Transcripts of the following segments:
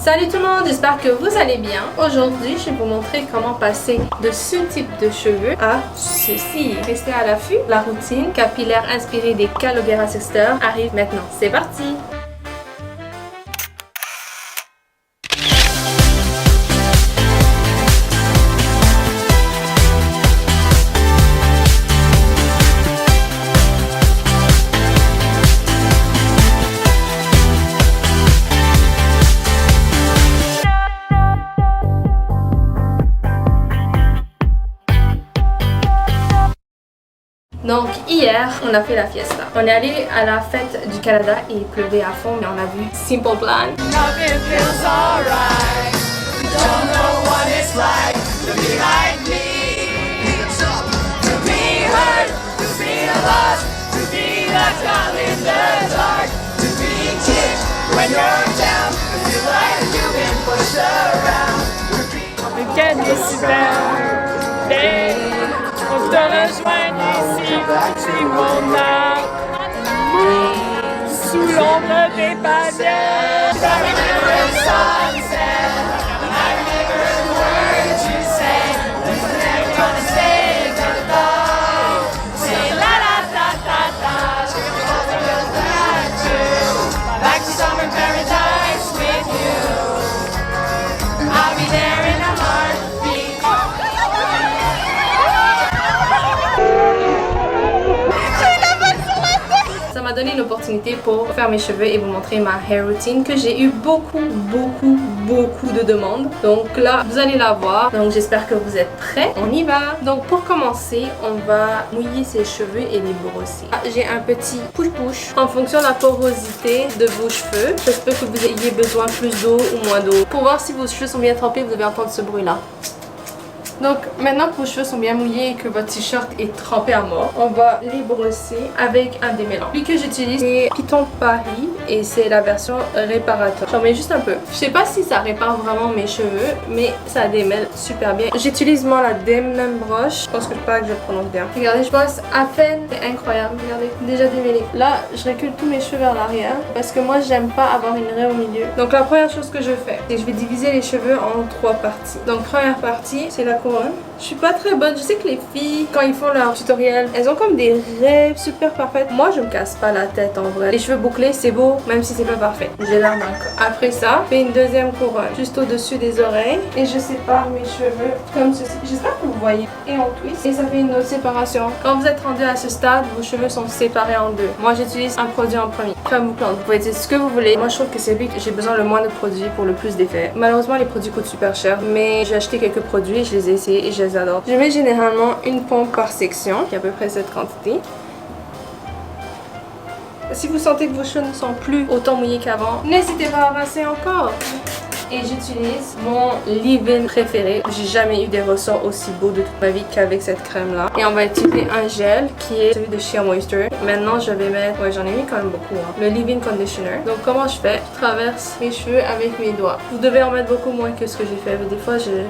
Salut tout le monde, j'espère que vous allez bien. Aujourd'hui, je vais vous montrer comment passer de ce type de cheveux à ceci. Restez à l'affût, la routine capillaire inspirée des Aloe Vera Sister arrive maintenant. C'est parti! Donc hier, on a fait la fiesta. On est allé à la fête du Canada et il pleuvait à fond, mais on a vu Simple Plan. Le week-end est super belle. On te rejoint ici, chez mon arbre, sous l'ombre des palmiers. Ça m'a donné une opportunité pour faire mes cheveux et vous montrer ma hair routine que j'ai eu beaucoup de demandes. Donc là, vous allez la voir. Donc j'espère que vous êtes prêts. On y va. Donc pour commencer, on va mouiller ses cheveux et les brosser. J'ai un petit push-push en fonction de la porosité de vos cheveux. J'espère que vous ayez besoin plus d'eau ou moins d'eau. Pour voir si vos cheveux sont bien trempés, vous devez entendre ce bruit-là. Donc maintenant que vos cheveux sont bien mouillés et que votre t-shirt est trempé à mort, on va les brosser avec un démêlant. Celui que j'utilise c'est Python Paris et c'est la version réparateur. J'en mets juste un peu. Je sais pas si ça répare vraiment mes cheveux, mais ça démêle super bien. J'utilise moi la Demnem Brush. Je pense que pas que je le prononce bien. Regardez, je brosse à peine. C'est incroyable. Regardez, déjà démêlé. Là, je recule tous mes cheveux vers l'arrière parce que moi j'aime pas avoir une raie au milieu. Donc la première chose que je fais, c'est que je vais diviser les cheveux en 3 parties. Donc première partie, c'est la couronne. Je suis pas très bonne. Je sais que les filles, quand ils font leur tutoriel, elles ont comme des raies super parfaites. Moi, je me casse pas la tête en vrai. Les cheveux bouclés, c'est beau, même si c'est pas parfait. J'ai l'air d'un cas. Après ça, je fais une deuxième couronne juste au-dessus des oreilles et je sépare mes cheveux comme ceci. J'espère que vous voyez. Et on twist et ça fait une autre séparation. Quand vous êtes rendu à ce stade, vos cheveux sont séparés en deux. Moi, j'utilise un produit en premier. Crème bouclante. Vous pouvez utiliser ce que vous voulez. Moi, je trouve que c'est lui que j'ai besoin le moins de produits pour le plus d'effet. Malheureusement, les produits coûtent super cher, mais j'ai acheté quelques produits, je les ai essayés et je les adore. Je mets généralement une pompe par section, qui est à peu près cette quantité. Si vous sentez que vos cheveux ne sont plus autant mouillés qu'avant, n'hésitez pas à rincer encore. Et j'utilise mon leave-in préféré. J'ai jamais eu des ressorts aussi beaux de toute ma vie qu'avec cette crème là. Et on va utiliser un gel qui est celui de Shea Moisture. Maintenant je vais mettre, ouais j'en ai mis quand même beaucoup, hein, le leave-in conditioner. Donc comment je fais? Je traverse mes cheveux avec mes doigts. Vous devez en mettre beaucoup moins que ce que j'ai fait. Des fois j'ai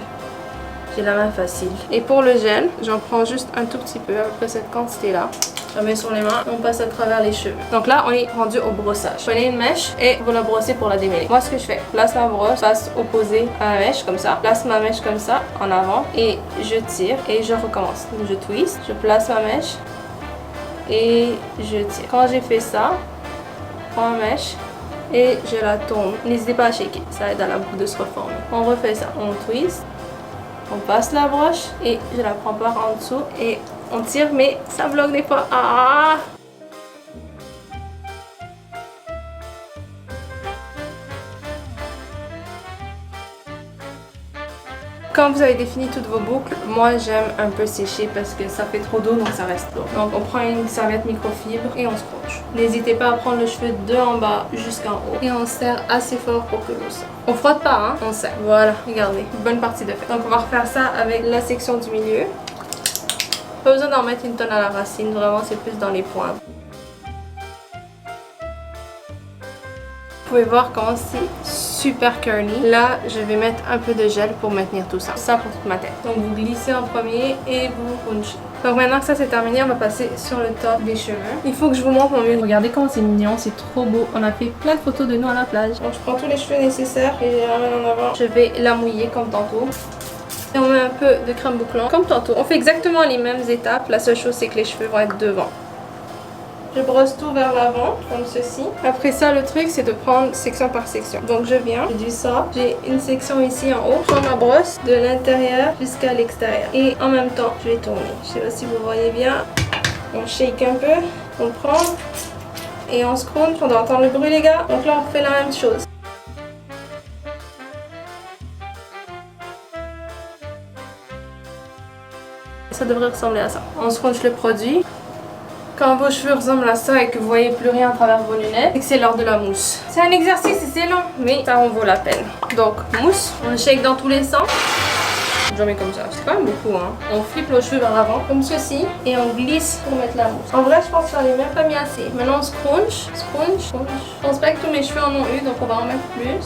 la main facile. Et pour le gel, j'en prends juste un tout petit peu, à peu près cette quantité là. Je mets sur les mains, on passe à travers les cheveux. Donc là, on est rendu au brossage. Prenez une mèche et vous la brossez pour la démêler. Moi, ce que je fais, place ma brosse, face opposée à ma mèche, comme ça. Place ma mèche comme ça, en avant. Et je tire et je recommence. Je twist, je place ma mèche et je tire. Quand j'ai fait ça, je prends ma mèche et je la tourne. N'hésitez pas à shaker, ça aide à la boucle de se reformer. On refait ça, on twist. On passe la broche et je la prends par en dessous et on tire mais ça bloque des fois. Ah! Quand vous avez défini toutes vos boucles, moi j'aime un peu sécher parce que ça fait trop d'eau donc ça reste lourd. Donc on prend une serviette microfibre et on scrunch. N'hésitez pas à prendre le cheveu de en bas jusqu'en haut et on serre assez fort pour que l'eau sorte. On frotte pas hein, on serre. Voilà, regardez, bonne partie de fait. Donc on va refaire ça avec la section du milieu. Pas besoin d'en mettre une tonne à la racine, vraiment c'est plus dans les points. Vous pouvez voir comment c'est super curly. Là, je vais mettre un peu de gel pour maintenir tout ça. Ça pour toute ma tête. Donc vous glissez en premier et vous punchez. Donc maintenant que ça c'est terminé, on va passer sur le top des cheveux. Il faut que je vous montre mon huile. Regardez comment c'est mignon, c'est trop beau. On a fait plein de photos de nous à la plage. Donc je prends tous les cheveux nécessaires et je les ramène en avant. Je vais la mouiller comme tantôt. Et on met un peu de crème bouclant comme tantôt. On fait exactement les mêmes étapes. La seule chose c'est que les cheveux vont être devant. Je brosse tout vers l'avant, comme ceci. Après ça, le truc, c'est de prendre section par section. Donc je viens, je dis ça. J'ai une section ici en haut. Je prends ma brosse de l'intérieur jusqu'à l'extérieur. Et en même temps, je vais tourner. Je sais pas si vous voyez bien. On shake un peu, on prend et on scrunch. On doit entendre le bruit, les gars. Donc là, on fait la même chose. Ça devrait ressembler à ça. On scrunch le produit. Quand vos cheveux ressemblent à ça et que vous voyez plus rien à travers vos lunettes, c'est que c'est l'heure de la mousse. C'est un exercice et c'est long, mais ça en vaut la peine. Donc, mousse, on shake dans tous les sens. Je mets comme ça, c'est quand même beaucoup, hein. On flippe nos cheveux vers l'avant, comme ceci, et on glisse pour mettre la mousse. En vrai, je pense que j'en ai même pas mis assez. Maintenant, on scrunch. Je pense pas que tous mes cheveux en ont eu, donc on va en mettre plus.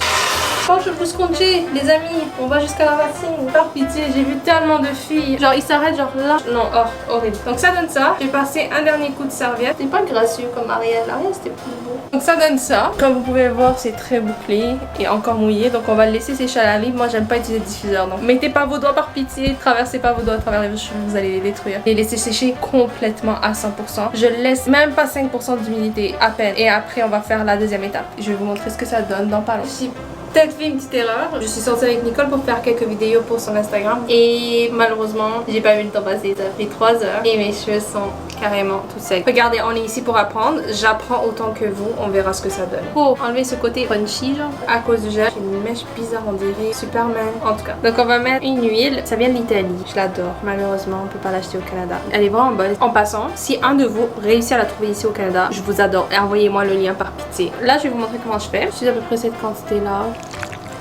Quand je vous scruncher, les amis, on va jusqu'à la racine. Par pitié, j'ai vu tellement de filles. Genre, ils s'arrêtent genre là. Non, oh, horrible. Donc ça donne ça. Je vais passer un dernier coup de serviette. C'est pas gracieux comme Ariel. Ariel, c'était plus beau. Donc ça donne ça. Comme vous pouvez voir, c'est très bouclé et encore mouillé. Donc on va le laisser sécher à la livre. Moi, j'aime pas utiliser le diffuseur. Donc mettez pas vos doigts par pitié. Traversez pas vos doigts à travers les cheveux. Vous allez les détruire. Et laissez sécher complètement à 100%. Je laisse même pas 5% d'humidité à peine. Et après, on va faire la deuxième étape. Je vais vous montrer ce que ça donne dans pas longtemps. Peut-être fait une petite erreur. Je suis sortie avec Nicole pour faire quelques vidéos pour son Instagram et malheureusement j'ai pas eu le temps passer. Ça a pris 3 heures et mes cheveux sont carrément tout secs. Regardez, on est ici pour apprendre. J'apprends autant que vous. On verra ce que ça donne. Pour enlever ce côté crunchy genre à cause du gel, j'ai une mèche bizarre, on dirait Superman. En tout cas. Donc on va mettre une huile. Ça vient de l'Italie. Je l'adore. Malheureusement on peut pas l'acheter au Canada. Elle est vraiment bonne. En passant, si un de vous réussit à la trouver ici au Canada, je vous adore. Envoyez-moi le lien par pitié. Là je vais vous montrer comment je fais. Je suis à peu près cette quantité là.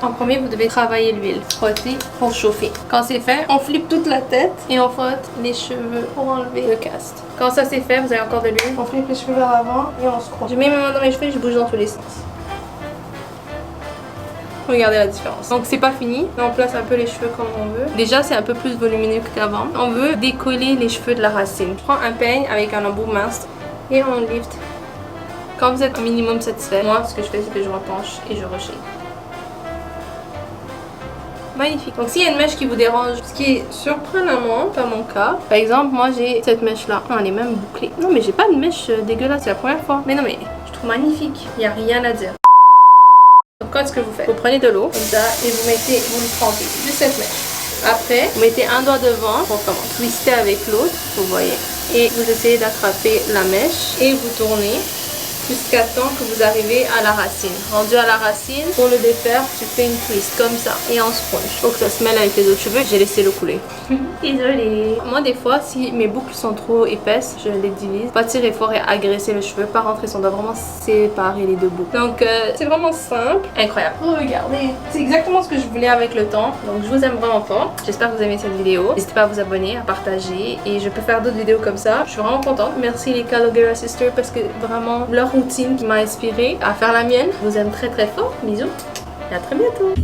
En premier, vous devez travailler l'huile, frotter pour chauffer. Quand c'est fait, on flippe toute la tête et on frotte les cheveux pour enlever le cast. Quand ça c'est fait, vous avez encore de l'huile, on flippe les cheveux vers l'avant et on scrunch. Je mets mes mains dans mes cheveux et je bouge dans tous les sens. Regardez la différence. Donc c'est pas fini, on place un peu les cheveux comme on veut. Déjà c'est un peu plus volumineux qu'avant. On veut décoller les cheveux de la racine. Je prends un peigne avec un embout mince et on lift. Quand vous êtes au minimum satisfait, moi ce que je fais c'est que je repenche et je reshake. Magnifique. Donc s'il y a une mèche qui vous dérange, ce qui est surprenamment pas mon cas. Par exemple, moi j'ai cette mèche là. Oh, elle est même bouclée. Non mais j'ai pas de mèche dégueulasse, c'est la première fois. Mais non mais je trouve magnifique. Il n'y a rien à dire. Donc qu'est-ce que vous faites? Vous prenez de l'eau comme ça et vous le trempez. Juste cette mèche. Après, vous mettez un doigt devant pour comment twister avec l'autre, vous voyez. Et vous essayez d'attraper la mèche et vous tournez jusqu'à temps que vous arrivez à la racine. Rendu à la racine, pour le défaire, tu fais une twist comme ça et on scrunch. Faut que ça se mêle avec les autres cheveux. J'ai laissé le couler. Désolée. Moi, des fois, si mes boucles sont trop épaisses, je les divise. Pas tirer fort et agresser le cheveu, pas rentrer son doigt, vraiment séparer les deux boucles. Donc, c'est vraiment simple. Incroyable. Regardez. C'est exactement ce que je voulais avec le temps. Donc, je vous aime vraiment fort. J'espère que vous aimez cette vidéo. N'hésitez pas à vous abonner, à partager et je peux faire d'autres vidéos comme ça. Je suis vraiment contente. Merci les Calo Guerra Sisters parce que vraiment, leur routine qui m'a inspirée à faire la mienne. Je vous aime très très fort. Bisous et à très bientôt.